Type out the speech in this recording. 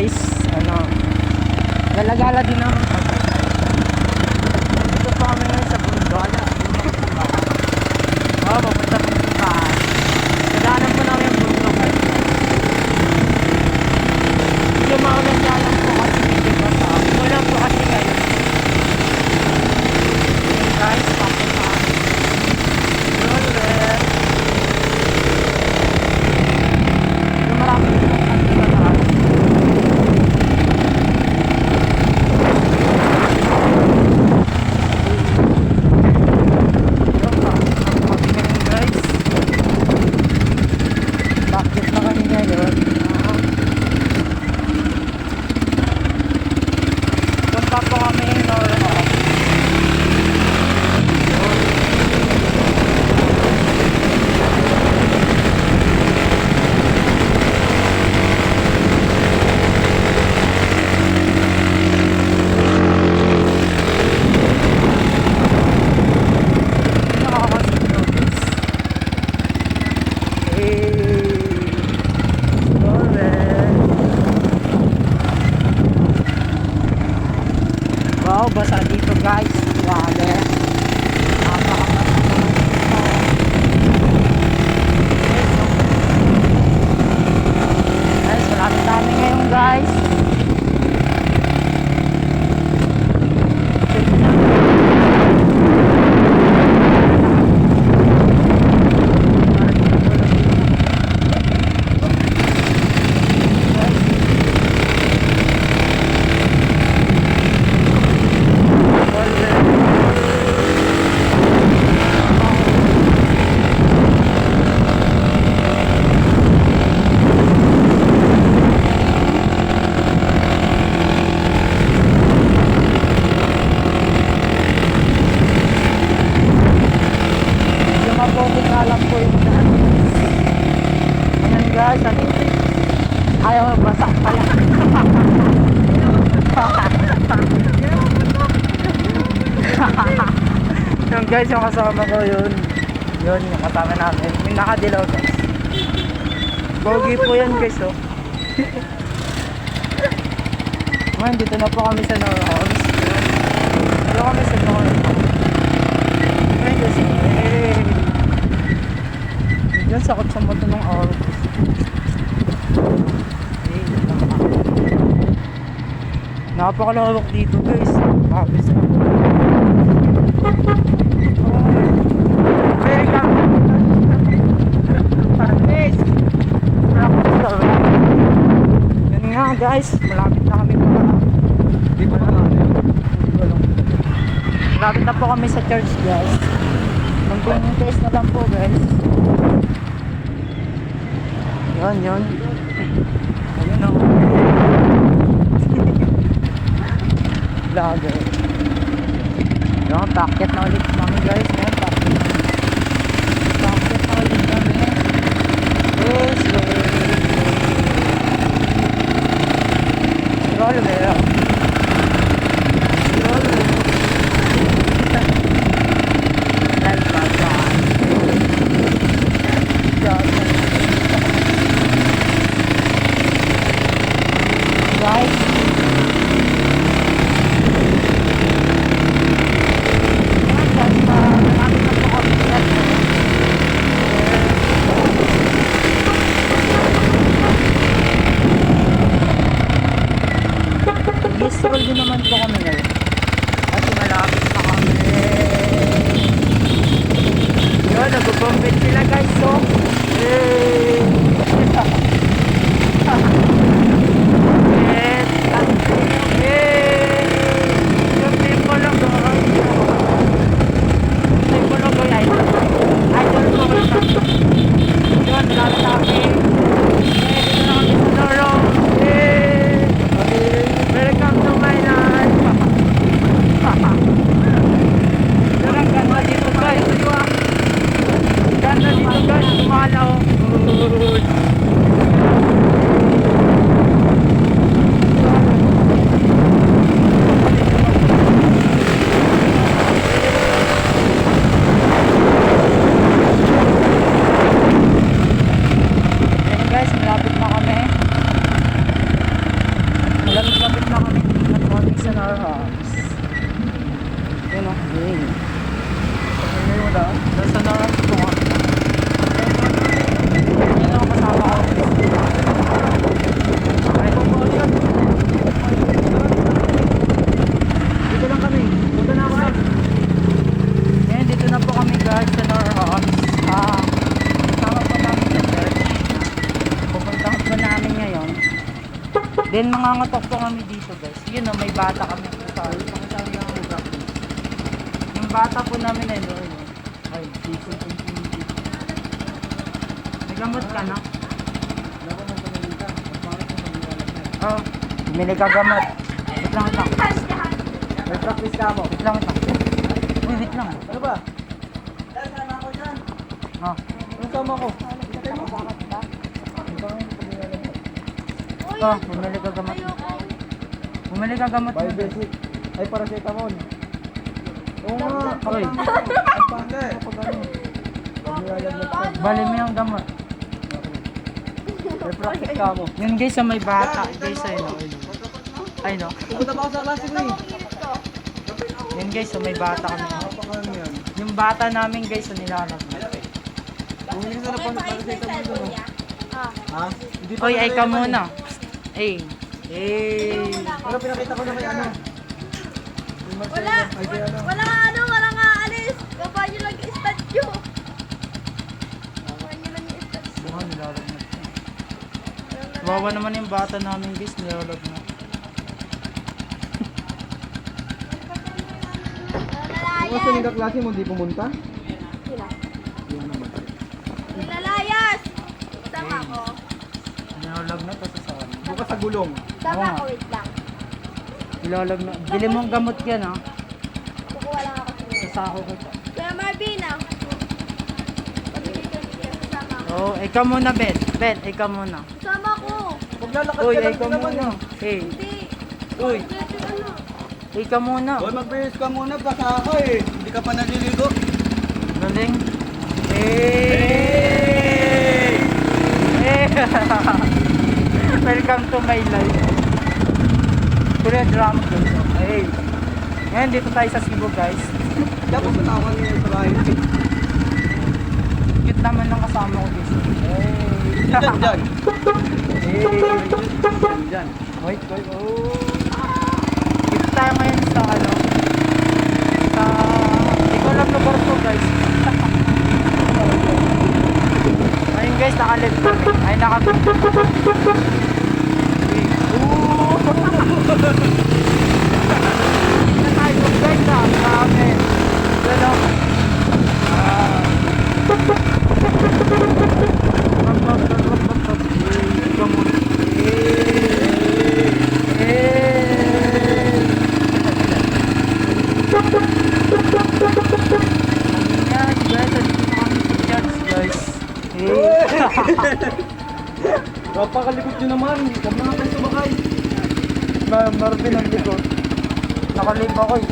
guys, ano, galagala din naman kami. Dito pa kami ngayon sa bundok. Oo, papunta pong simbahan. Nadaanan po namin yung bundok guys. Medyo maulan nga lang po kasi medyo basa. Ulan po kasi ngayon. Ayan guys, papunta kami. Medyo marami po kami sa taas. Wow, basa dito guys. Grabe. Napakabasa naman dito. Guys, maraming dami ngayon guys. Guys, ayaw basa pala. Yung guys, yung kasama ko yun, yung kasama namin, yung nakadilaw guys. Bogi po yan guys, oh. Ngayon, dito na po kami sa North. Dito kami sa North. Ngayon kasi, diyan sakot sa moto ng oras. Napakalawak dito guys. Habis na. Very calm. Paris. Yan nga guys. Malapit na kami pa. Di ba na? Malapit na po kami sa church guys. Hanggang guys na lang po guys. Yan yun. Ayun o. Vlogger. Yung packet na ulit kami guys. Ngayon packet na ulit kami. Slow. Roll there. Guys, stroll din naman po kami ngayon kasi malapit na kami. Yun, nag-bombit sila guys, so ganda dito guys, kumalaw. our house. Yun o. Yun. Nasa na house po nga. Yun ang kasama ko. Dito lang kami. Punta na ako. Ngayon, dito na po kami guys sa our house. Kasama po namin sa church. Pupuntahan po namin ngayon. Then mangangatok po kami dito guys. Yun o, may bata kami po sa yung bata po namin ay doon. Ay, dito. May gamot ka na? Oo. Bumili ka gamot. Wait lang. May practice ka mo. Wait lang. Uy, wait lang. Ano ba? Dahil sama ako dyan. Ano sama ko? Bumili ka gamot. Bumili ka gamot. By basic. Ay, paracetamol. Oo nga. Uy, Ang pangga eh. bali mo yung gamot. May practice ka mo. Yun guys, sa may bata. Guys, ay no. Ay no. Pupunta pa ako sa klase ko eh. Yun guys, sa may bata kami. Napakano yan. Yung bata namin guys, sa nilalag. Bumili ka na pa ng paracetamol doon. Ha? Hindi pa Uy, ay ka nalalaman muna. Eh. Eh. Pero pinakita ko na kay ano. Yung Marcelo. Wala! Ay, kay ano. Wala nga alis! Gaba nyo lang yung statue! Gaba nyo lang yung statue. Bukan, nilalag na. Wawa naman yung bata namin guys, nilalag na. Kung sa yung kaklase mo, di pumunta? Sila. Yan naman. Nilalayas! Sama ko. Nilalag na, tapos sa kanya. Bukas sa gulong. Sama Oo. ko, wait lang. Nilalag na. Bili mong gamot yan ha. Kukuha lang ako sa Sa sako ko. Kuya Marvin ah. Pabigay ko yung sama ko. Oh, ikaw muna Ben. Ben, ikaw muna. Sama ko! Maglalakad Uy, ka lang ikaw din naman muna. eh. Eh, Hindi. uy, Dito ano? ikaw muna. Hoy, magbihis ka muna. Basa ako eh. Hindi ka pa naliligo. Galing. Eh! Eh! Welcome to my life. Pure drama guys. Hey. Ngayon dito tayo sa Cebu guys. Tapos natawan niya sa bahay. Cute naman ng kasama ko guys. Hey. Diyan, dyan. Hey. Dyan. Wait, wait. Oh. Dito tayo ngayon sa ano. Sa... Hindi ko alam lugar to guys. Ayun guys, naka-live kami. Ay, naka-live. Tayo guys ah. Grabe. Ano? Napakalikot nyo naman. Huwag na nga kayo sumakay. Marvin ang likod. Nakalib ako eh.